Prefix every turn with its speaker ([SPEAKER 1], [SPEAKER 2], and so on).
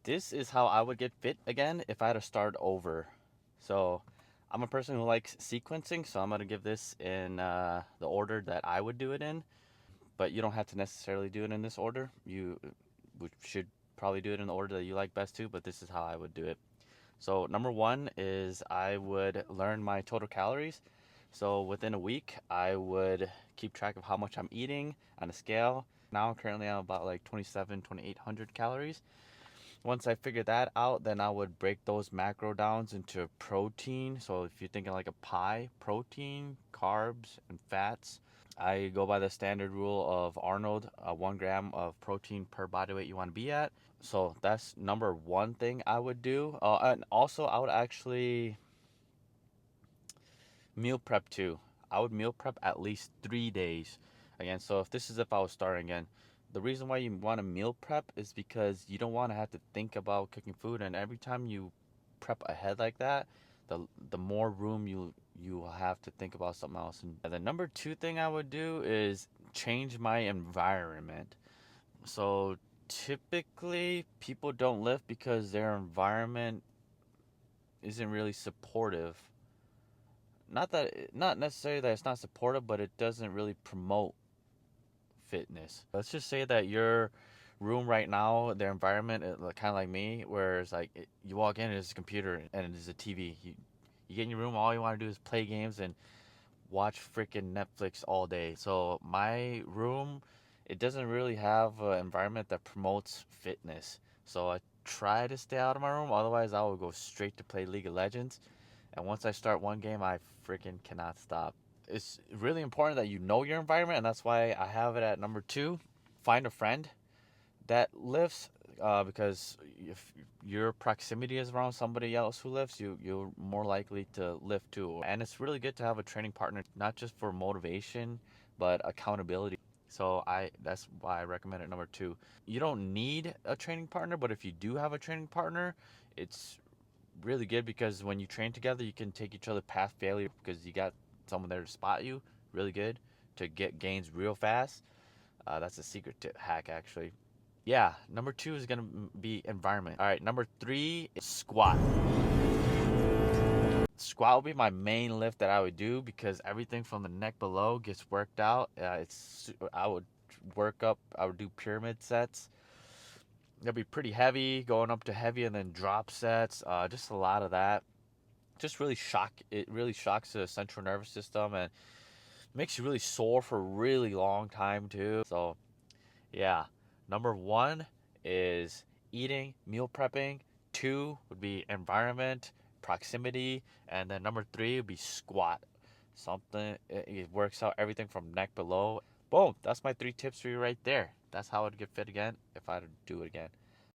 [SPEAKER 1] This is how I would get fit again if I had to start over. So I'm a person who likes sequencing, so I'm going to give this in the order that I would do it in. But you don't have to necessarily do it in this order. You should probably do it in the order that you like best too, but this is how I would do it. So number one is I would learn my total calories. So within a week, I would keep track of how much I'm eating on a scale. Now currently I'm about like 2,800 calories. Once I figure that out, then I would break those macro downs into protein. So if you're thinking like a pie, protein, carbs, and fats. I go by the standard rule of Arnold, 1 gram of protein per body weight you want to be at. So that's number one thing I would do. And also, I would actually meal prep too. I would meal prep at least 3 days. Again, so if I was starting again, the reason why you want to meal prep is because you don't want to have to think about cooking food, and every time you prep ahead like that, the more room you will have to think about something else. And the number two thing I would do is change my environment. So typically people don't lift because their environment isn't really supportive. Not necessarily that it's not supportive, but it doesn't really promote fitness. Let's just say that your room right now, their environment, kind of like me, where it's like you walk in and it's a computer and it's a TV. You get in your room, all you want to do is play games and watch freaking Netflix all day. So my room, it doesn't really have an environment that promotes fitness. So I try to stay out of my room. Otherwise, I will go straight to play League of Legends. And once I start one game, I freaking cannot stop. It's really important that you know your environment, and that's why I have it at number two. Find a friend that lifts, because if your proximity is around somebody else who lifts, you're more likely to lift too. And it's really good to have a training partner, not just for motivation, but accountability. So that's why I recommend it number two. You don't need a training partner, but if you do have a training partner, it's really good because when you train together, you can take each other past failure because you got someone there to spot you. Really good to get gains real fast. That's a secret hack, actually. Yeah, number two is gonna be environment. All right, number three is squat. Squat will be my main lift that I would do because everything from the neck below gets worked out. I would work up. I would do pyramid sets. It'll be pretty heavy, going up to heavy, and then drop sets. Just a lot of that. Just really shock. It really shocks the central nervous system and makes you really sore for a really long time too. So yeah, number one is eating, meal prepping. Two would be environment, proximity, and then number three would be squat. It works out everything from neck below. Boom, that's my three tips for you right there. That's how I'd get fit again if I had to do it again.